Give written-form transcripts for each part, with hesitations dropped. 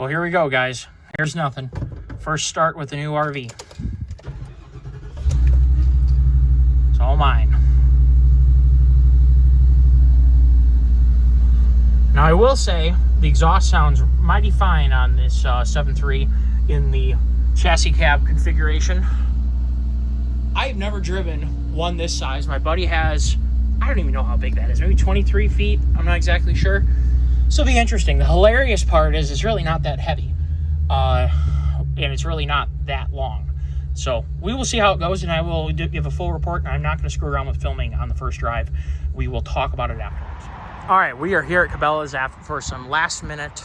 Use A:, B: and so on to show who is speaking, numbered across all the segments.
A: Well, here we go, guys. Here's nothing. First start with the new RV. It's all mine. Now, I will say the exhaust sounds mighty fine on this 7.3 in the chassis cab configuration. I've never driven one this size. My buddy has, I don't even know how big that is, maybe 23 feet. I'm not exactly sure. This will be interesting. The hilarious part is it's really not that heavy. And it's really not that long. So we will see how it goes, and I will give a full report, and I'm not going to screw around with filming on the first drive. We will talk about it afterwards. All right, we are here at Cabela's for some last-minute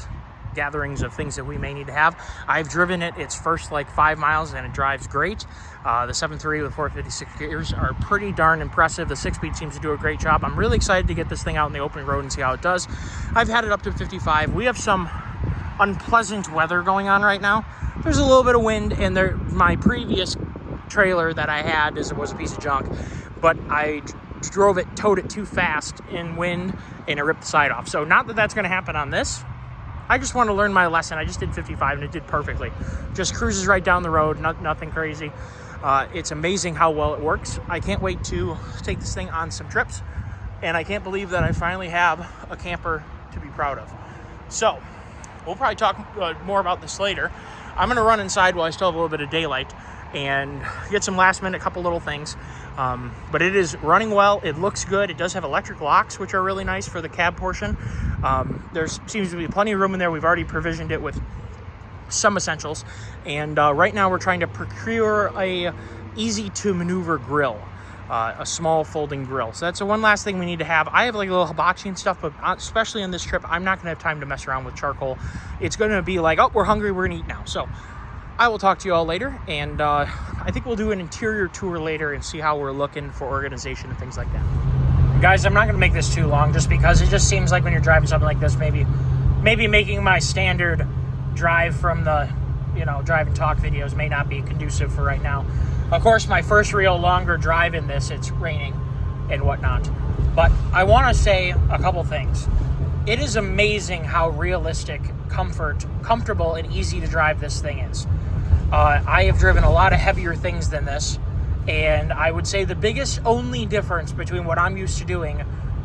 A: gatherings of things that we may need to have. I've driven it its first like 5 miles, and it drives great. The 7.3 with 456 gears are pretty darn impressive. The 6-speed seems to do a great job. I'm really excited to get this thing out in the open road and see how it does. I've had it up to 55. We have some unpleasant weather going on right now. There's a little bit of wind, and my previous trailer that I had was a piece of junk, but I towed it too fast in wind, and it ripped the side off. So not that that's going to happen on this. I just want to learn my lesson. I just did 55, and it did perfectly. Just cruises right down the road, nothing crazy. It's amazing how well it works. I can't wait to take this thing on some trips, and I can't believe that I finally have a camper to be proud of. So we'll probably talk more about this later. I'm going to run inside while I still have a little bit of daylight and get some last minute couple little things. But it is running well. It looks good. It does have electric locks, which are really nice for the cab portion. There seems to be plenty of room in there. We've already provisioned it with some essentials. And right now we're trying to procure a easy to maneuver grill. A small folding grill. So that's the one last thing we need to have. I have like a little hibachi and stuff, but especially on this trip, I'm not going to have time to mess around with charcoal. It's going to be like, oh, we're hungry, we're going to eat now. So I will talk to you all later, and I think we'll do an interior tour later and see how we're looking for organization and things like that. Guys, I'm not going to make this too long just because it just seems like when you're driving something like this, maybe making my standard drive from the, drive and talk videos may not be conducive for right now. Of course, my first real longer drive in this, it's raining and whatnot. But I want to say a couple things. It is amazing how realistic, comfortable, and easy to drive this thing is. I have driven a lot of heavier things than this, and I would say the biggest only difference between what I'm used to doing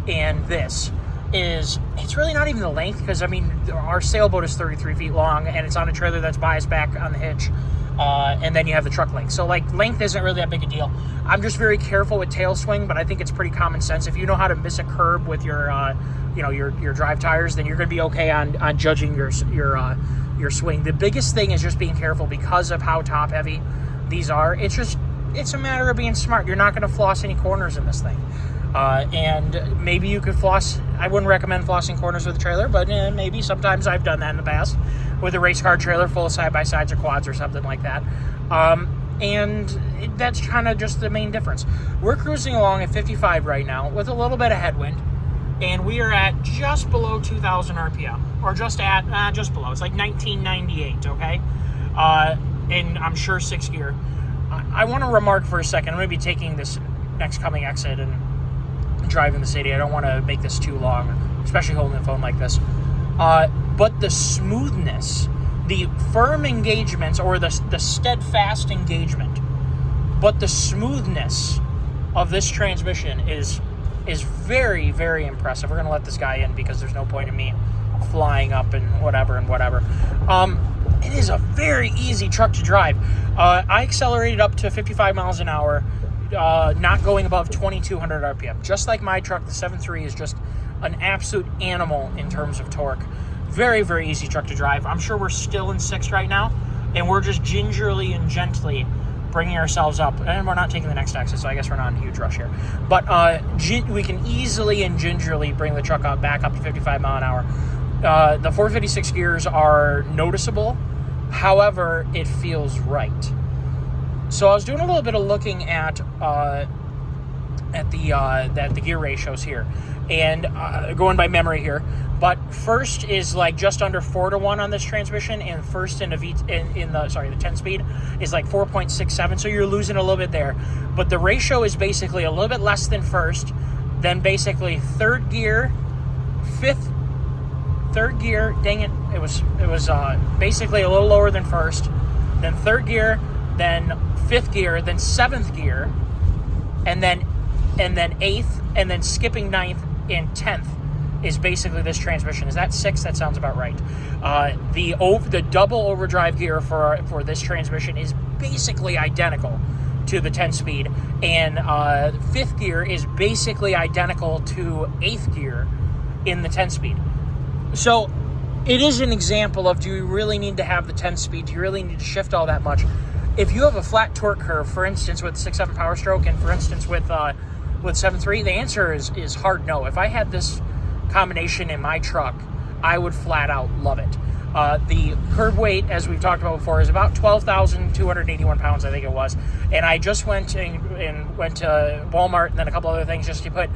A: and this is it's really not even the length, because, our sailboat is 33 feet long, and it's on a trailer that's biased back on the hitch. And then you have the truck length. So length isn't really that big a deal. I'm just very careful with tail swing, but I think it's pretty common sense. If you know how to miss a curb with your drive tires, then you're going to be okay on judging your swing. The biggest thing is just being careful because of how top heavy these are. It's a matter of being smart. You're not going to floss any corners in this thing. And maybe you could floss. I wouldn't recommend flossing corners with a trailer, but maybe sometimes I've done that in the past with a race car trailer full of side-by-sides or quads or something like that. And that's kind of just the main difference. We're cruising along at 55 right now with a little bit of headwind, and we are at just below 2,000 RPM, or just below. It's like 1998, okay? And I'm sure 6th gear. I want to remark for a second. I'm going to be taking this next coming exit and driving the city. I don't want to make this too long, especially holding the phone like this. But the smoothness, the firm engagements, or the steadfast engagement, but the smoothness of this transmission is very, very impressive. We're going to let this guy in because there's no point in me flying up and whatever. It is a very easy truck to drive. I accelerated up to 55 miles an hour, not going above 2,200 RPM. Just like my truck, the 7.3 is just an absolute animal in terms of torque. Very, very easy truck to drive. I'm sure we're still in 6th right now, and we're just gingerly and gently bringing ourselves up. And we're not taking the next exit, so I guess we're not in a huge rush here. But we can easily and gingerly bring the truck back up to 55 mile an hour. The 456 gears are noticeable. However, it feels right. So I was doing a little bit of looking at the gear ratios here, and going by memory here. But first is like just under 4-to-1 on this transmission, and first in the 10-speed is like 4.67. So you're losing a little bit there. But the ratio is basically a little bit less than first, then basically third gear, fifth third gear, dang it, it was basically a little lower than first, then third gear, then fifth gear, then seventh gear, and then eighth, and then skipping ninth and 10th is basically this transmission. Is that sixth? That sounds about right. The double overdrive gear for this transmission is basically identical to the 10-speed, and fifth gear is basically identical to eighth gear in the 10-speed. So it is an example of, do you really need to have the 10-speed? Do you really need to shift all that much? If you have a flat torque curve, for instance, with 6.7 Power Stroke, and for instance with 7.3, the answer is hard no. If I had this combination in my truck, I would flat out love it. The curb weight, as we've talked about before, is about 12,281 pounds, I think it was. And I just went to Walmart and then a couple other things just to put,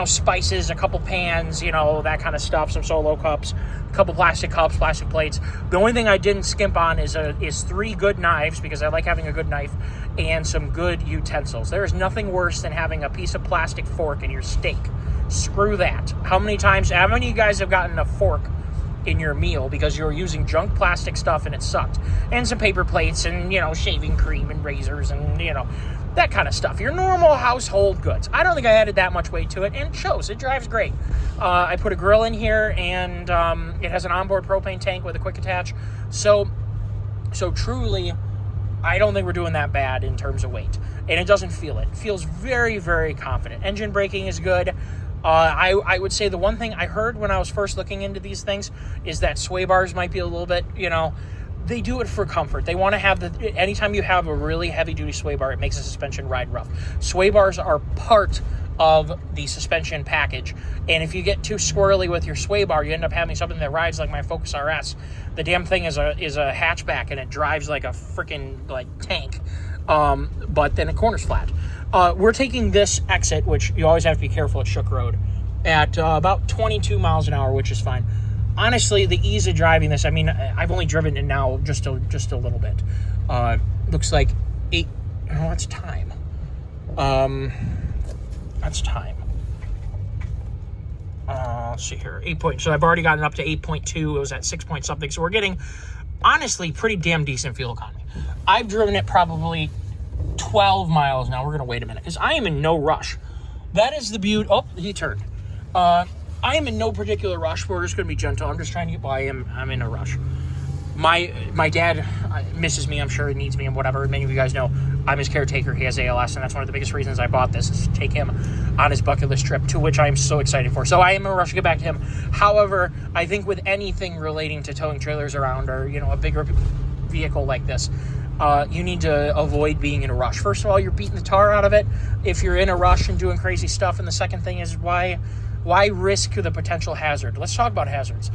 A: spices, a couple pans, that kind of stuff, some Solo cups, a couple plastic cups, plastic plates. The only thing I didn't skimp on is 3 good knives, because I like having a good knife, and some good utensils. There is nothing worse than having a piece of plastic fork in your steak. Screw that. How many of you guys have gotten a fork in your meal because you're using junk plastic stuff and it sucked? And some paper plates and, shaving cream and razors and, that kind of stuff. Your normal household goods. I don't think I added that much weight to it, and it shows. It drives great. I put a grill in here, and it has an onboard propane tank with a quick attach. So truly, I don't think we're doing that bad in terms of weight. And it doesn't feel it. It feels very, very confident. Engine braking is good. I would say the one thing I heard when I was first looking into these things is that sway bars might be a little bit, they do it for comfort. They want to have anytime you have a really heavy duty sway bar, it makes the suspension ride rough. Sway bars are part of the suspension package. And if you get too squirrely with your sway bar, you end up having something that rides like my Focus RS. The damn thing is a hatchback, and it drives like a freaking tank. But then it corners flat. We're taking this exit, which you always have to be careful at Shook Road, at about 22 miles an hour, which is fine. Honestly, the ease of driving this, I've only driven it now just a little bit. Looks like 8, that's time. That's time. Let's see here, 8 point. So I've already gotten up to 8.2. It was at 6 point something. So we're getting, honestly, pretty damn decent fuel economy. I've driven it probably 12 miles now. We're going to wait a minute because I am in no rush. That is the beauty. Oh, he turned. I am in no particular rush. We're just going to be gentle. I'm just trying to get by. I'm in a rush. My dad misses me, I'm sure. He needs me and whatever. Many of you guys know I'm his caretaker. He has ALS, and that's one of the biggest reasons I bought this, is to take him on his bucket list trip, to which I am so excited for. So I am in a rush to get back to him. However, I think with anything relating to towing trailers around, or a bigger vehicle like this, you need to avoid being in a rush. First of all, you're beating the tar out of it if you're in a rush and doing crazy stuff. And the second thing is, why risk the potential hazard? Let's talk about hazards.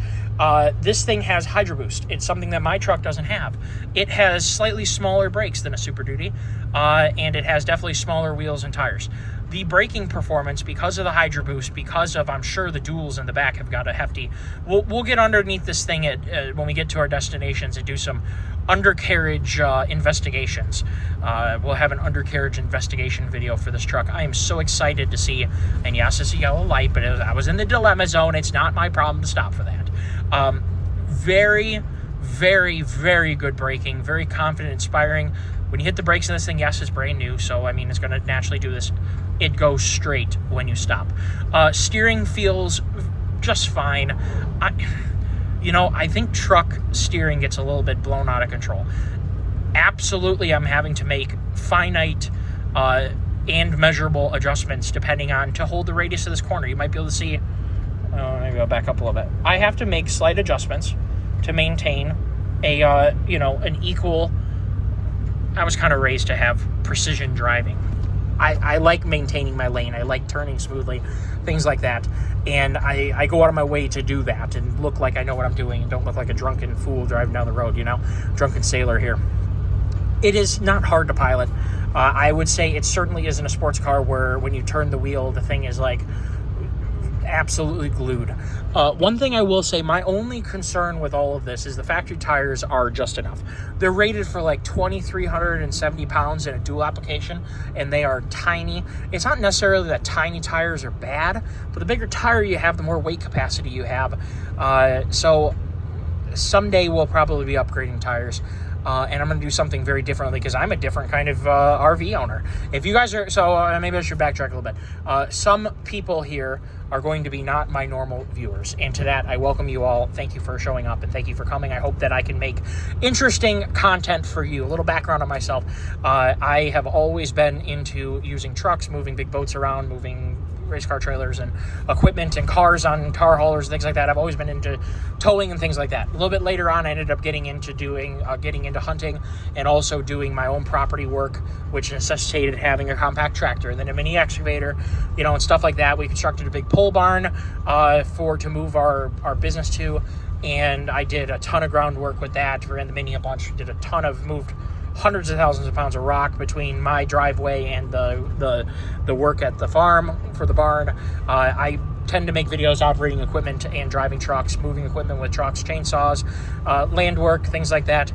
A: This thing has Hydro Boost. It's something that my truck doesn't have. It has slightly smaller brakes than a Super Duty, and it has definitely smaller wheels and tires. The braking performance, because of the Hydro Boost, because of, I'm sure, the duals in the back have got a hefty... We'll get underneath this thing when we get to our destinations and do some undercarriage investigations. We'll have an undercarriage investigation video for this truck. I am so excited to see, and yes, it's a yellow light, but I was in the dilemma zone. It's not my problem to stop for that. Very, very, very good braking, very confident, inspiring. When you hit the brakes in this thing, yes, it's brand new, so it's going to naturally do this. It goes straight when you stop. Steering feels just fine. I think truck steering gets a little bit blown out of control. Absolutely, I'm having to make finite and measurable adjustments depending on, to hold the radius of this corner. You might be able to see, maybe I'll back up a little bit. I have to make slight adjustments to maintain an equal... I was kind of raised to have precision driving. I like maintaining my lane. I like turning smoothly, things like that. And I go out of my way to do that and look like I know what I'm doing and don't look like a drunken fool driving down the road, drunken sailor here. It is not hard to pilot. I would say it certainly isn't a sports car where when you turn the wheel, the thing is like absolutely glued. One thing I will say, my only concern with all of this is the factory tires are just enough. They're rated for like 2,370 pounds in a dual application, and they are tiny. It's not necessarily that tiny tires are bad, but the bigger tire you have, the more weight capacity you have. So someday we'll probably be upgrading tires. And I'm going to do something very differently because I'm a different kind of RV owner. If you guys are, so maybe I should backtrack a little bit. Some people here are going to be not my normal viewers. And to that, I welcome you all. Thank you for showing up and thank you for coming. I hope that I can make interesting content for you. A little background on myself. I have always been into using trucks, moving big boats around, moving race car trailers and equipment and cars on car haulers, things like that. I've always been into towing and things like that. A little bit later on, I ended up getting into hunting and also doing my own property work, which necessitated having a compact tractor and then a mini excavator, and stuff like that. We constructed a big pole barn to move our business to, and I did a ton of groundwork with that. Ran the mini a bunch, moved hundreds of thousands of pounds of rock between my driveway and the work at the farm for the barn. I tend to make videos operating equipment and driving trucks, moving equipment with trucks, chainsaws, land work, things like that.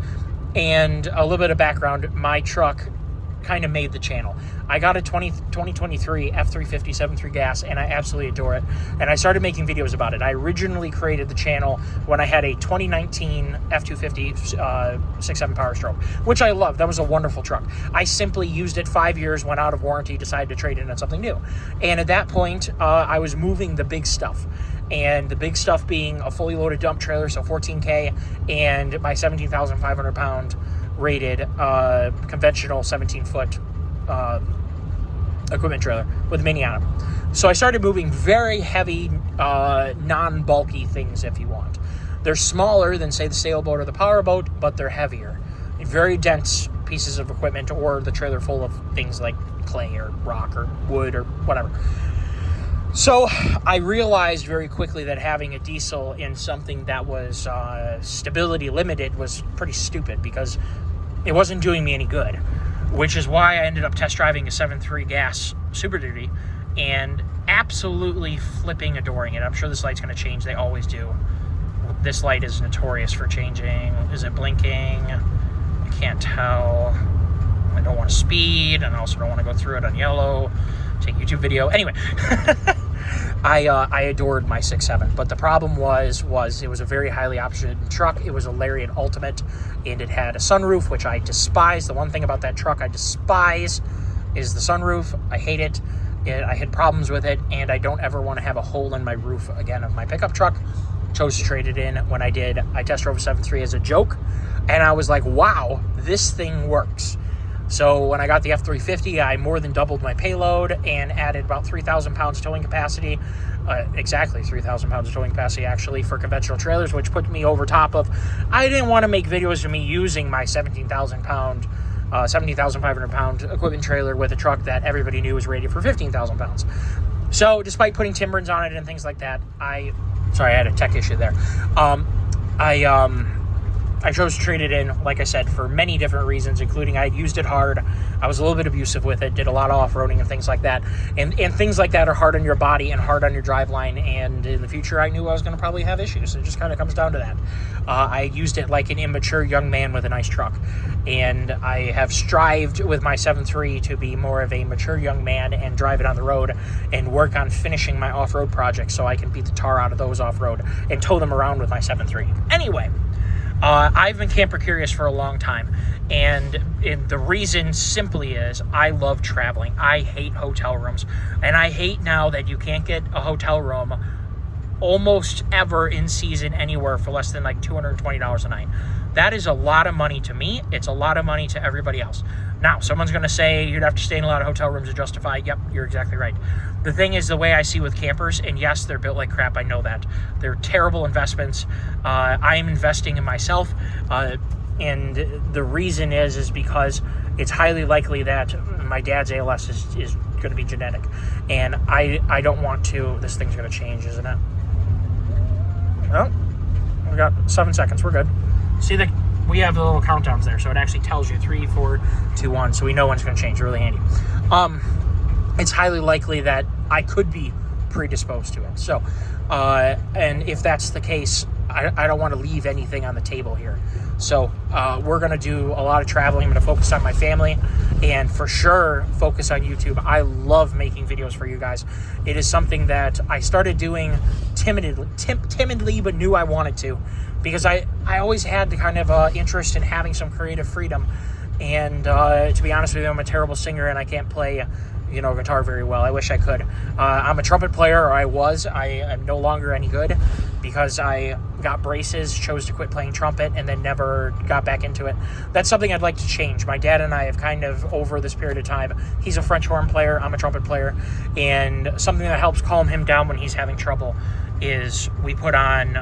A: And a little bit of background, my truck kind of made the channel. I got a 2023 F350 7.3 gas, and I absolutely adore it. And I started making videos about it. I originally created the channel when I had a 2019 F250 6.7 Power Stroke, which I loved. That was a wonderful truck. I simply used it 5 years, went out of warranty, decided to trade in on something new. And at that point, I was moving the big stuff. And the big stuff being a fully loaded dump trailer, so 14K, and my 17,500 pound rated conventional 17-foot equipment trailer with a mini on it. So I started moving very heavy, non-bulky things, if you want. They're smaller than, say, the sailboat or the powerboat, but they're heavier. Very dense pieces of equipment, or the trailer full of things like clay or rock or wood or whatever. So I realized very quickly that having a diesel in something that was stability limited was pretty stupid because it wasn't doing me any good, which is why I ended up test driving a 7.3 gas Super Duty and absolutely flipping adoring it. I'm sure this light's going to change. They always do. This light is notorious for changing. Is it blinking? I can't tell. I don't want to speed, and I also don't want to go through it on yellow. Take YouTube video. Anyway, I adored my 6.7, but the problem was it was a very highly optioned truck. It was a Lariat Ultimate, and it had a sunroof, which I despise. The one thing about that truck I despise is the sunroof. I hate it. I had problems with it, and I don't ever want to have a hole in my roof again of my pickup truck. Chose to trade it in. When I did, I test drove a 7.3 as a joke, and I was like, wow, this thing works. So when I got the F350, I more than doubled my payload and added about 3,000 pounds towing capacity. Exactly 3,000 pounds of towing capacity, actually, for conventional trailers, which put me over top of... I didn't want to make videos of me using my 17,500 pound equipment trailer with a truck that everybody knew was rated for 15,000 pounds. So despite putting Timberns on it and things like that, Sorry, I had a tech issue there. I chose to trade it in, like I said, for many different reasons, including I used it hard. I was a little bit abusive with it, did a lot of off-roading and things like that. And things like that are hard on your body and hard on your driveline. And in the future, I knew I was going to probably have issues. It just kind of comes down to that. I used it like an immature young man with a nice truck. And I have strived with my 7.3 to be more of a mature young man and drive it on the road and work on finishing my off-road projects so I can beat the tar out of those off-road and tow them around with my 7.3. Anyway. I've been camper curious for a long time, and the reason simply is I love traveling. I hate hotel rooms, and I hate now that you can't get a hotel room almost ever in season anywhere for less than like $220 a night. That is a lot of money to me. It's a lot of money to everybody else. Now, someone's going to say you'd have to stay in a lot of hotel rooms to justify. Yep, you're exactly right. The thing is, the way I see with campers, and yes, they're built like crap, I know that. They're terrible investments. I'm investing in myself, and the reason is because it's highly likely that my dad's ALS is going to be genetic, and I don't want to. This thing's going to change, isn't it? Well, we got 7 seconds. We're good. See, we have the little countdowns there, so it actually tells you 3, 4, 2, 1, so we know when it's going to change. Really handy. It's highly likely that I could be predisposed to it. So, and if that's the case, I don't want to leave anything on the table here. So we're going to do a lot of traveling. I'm going to focus on my family and for sure focus on YouTube. I love making videos for you guys. It is something that I started doing timidly, but knew I wanted to, because I always had the kind of interest in having some creative freedom. And to be honest with you, I'm a terrible singer and I can't play guitar very well. I wish I could. I'm a trumpet player, or I was. I am no longer any good because I got braces, chose to quit playing trumpet, and then never got back into it. That's something I'd like to change. My dad and I have kind of, over this period of time, he's a French horn player, I'm a trumpet player, and something that helps calm him down when he's having trouble is we put on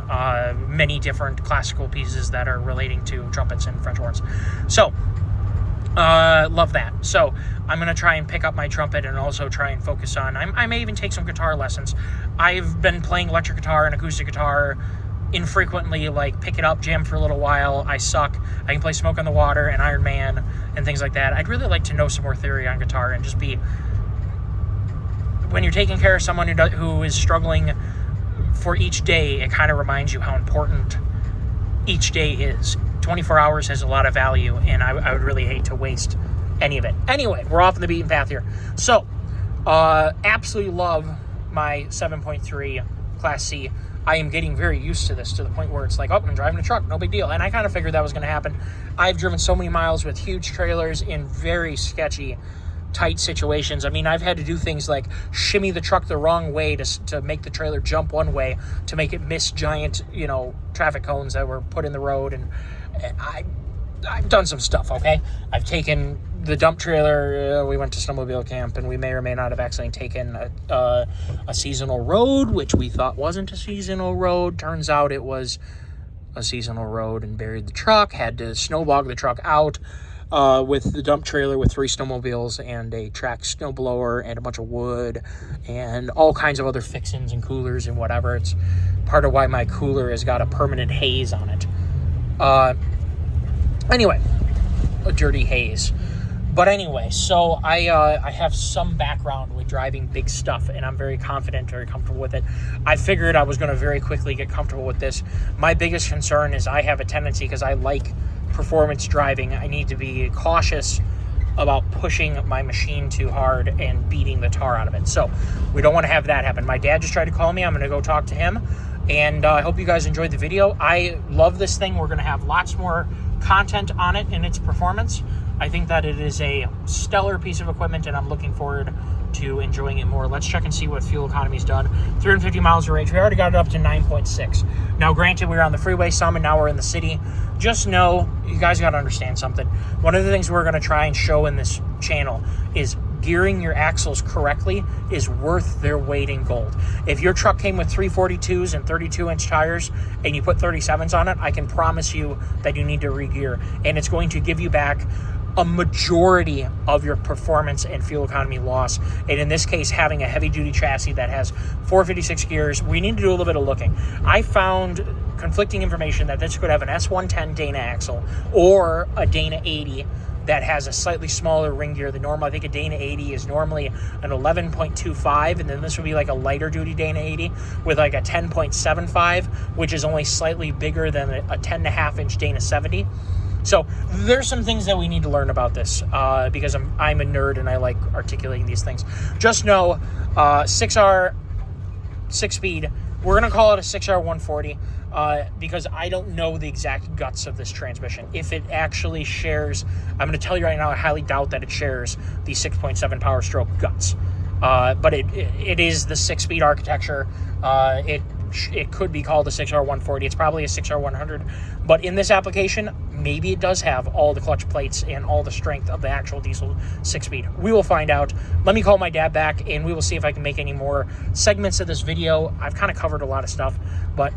A: many different classical pieces that are relating to trumpets and French horns. So, love that. So I'm going to try and pick up my trumpet and also try and focus on, I may even take some guitar lessons. I've been playing electric guitar and acoustic guitar infrequently, like pick it up, jam for a little while. I suck. I can play Smoke on the Water and Iron Man and things like that. I'd really like to know some more theory on guitar and just be, when you're taking care of someone who is struggling for each day, it kind of reminds you how important each day is. 24 hours has a lot of value, and I would really hate to waste any of it. Anyway, we're off on the beaten path here. So, absolutely love my 7.3 Class C. I am getting very used to this, to the point where it's like, oh, I'm driving a truck, no big deal. And I kind of figured that was going to happen. I've driven so many miles with huge trailers in very sketchy, tight situations. I mean, I've had to do things like shimmy the truck the wrong way to make the trailer jump one way to make it miss giant, traffic cones that were put in the road. And I've done some stuff, okay? I've taken the dump trailer. We went to snowmobile camp, and we may or may not have accidentally taken a seasonal road, which we thought wasn't a seasonal road. Turns out it was a seasonal road, and buried the truck. Had to snowbog the truck out with the dump trailer with 3 snowmobiles and a track snowblower and a bunch of wood and all kinds of other fixins and coolers and whatever. It's part of why my cooler has got a permanent haze on it. Anyway, a dirty haze. But anyway, so I have some background with driving big stuff, and I'm very confident, very comfortable with it. I figured I was going to very quickly get comfortable with this. My biggest concern is I have a tendency, because I like performance driving, I need to be cautious about pushing my machine too hard and beating the tar out of it. So we don't want to have that happen. My dad just tried to call me. I'm going to go talk to him. And I hope you guys enjoyed the video. I love this thing. We're going to have lots more content on it and its performance. I think that it is a stellar piece of equipment, and I'm looking forward to enjoying it more. Let's check and see what fuel economy's done. 350 miles of range. We already got it up to 9.6. Now, granted, we were on the freeway some, and now we're in the city. Just know, you guys got to understand something. One of the things we're going to try and show in this channel is gearing your axles correctly is worth their weight in gold. If your truck came with 342s and 32-inch tires and you put 37s on it, I can promise you that you need to re-gear, and it's going to give you back a majority of your performance and fuel economy loss. And in this case, having a heavy-duty chassis that has 456 gears, we need to do a little bit of looking. I found conflicting information that this could have an S110 Dana axle or a Dana 80 that has a slightly smaller ring gear than normal. I think a Dana 80 is normally an 11.25, and then this would be like a lighter duty Dana 80 with like a 10.75, which is only slightly bigger than a 10.5-inch Dana 70. So there's some things that we need to learn about this because I'm a nerd and I like articulating these things. Just know 6R, 6-speed. We're going to call it a 6R 140 because I don't know the exact guts of this transmission. If it actually shares, I'm going to tell you right now, I highly doubt that it shares the 6.7 power stroke guts. But it is the 6-speed architecture. It could be called a 6R 140. It's probably a 6R 100. But in this application, maybe it does have all the clutch plates and all the strength of the actual diesel 6-speed. We will find out. Let me call my dad back, and we will see if I can make any more segments of this video. I've kind of covered a lot of stuff, but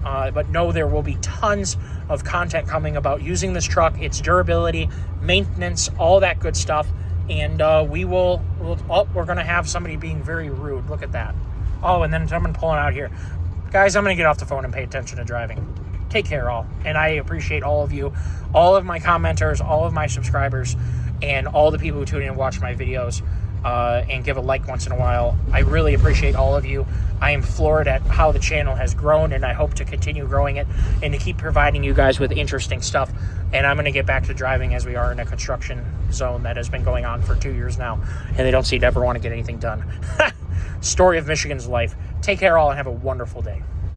A: know there will be tons of content coming about using this truck, its durability, maintenance, all that good stuff. And we're going to have somebody being very rude. Look at that. Oh, and then someone pulling out here. Guys, I'm going to get off the phone and pay attention to driving. Take care, all. And I appreciate all of you, all of my commenters, all of my subscribers, and all the people who tune in and watch my videos. and give a like once in a while. I really appreciate all of you. I am floored at how the channel has grown, and I hope to continue growing it and to keep providing you guys with interesting stuff. And I'm going to get back to driving, as we are in a construction zone that has been going on for 2 years now, and they don't seem to ever want to get anything done. Story of Michigan's life. Take care all and have a wonderful day.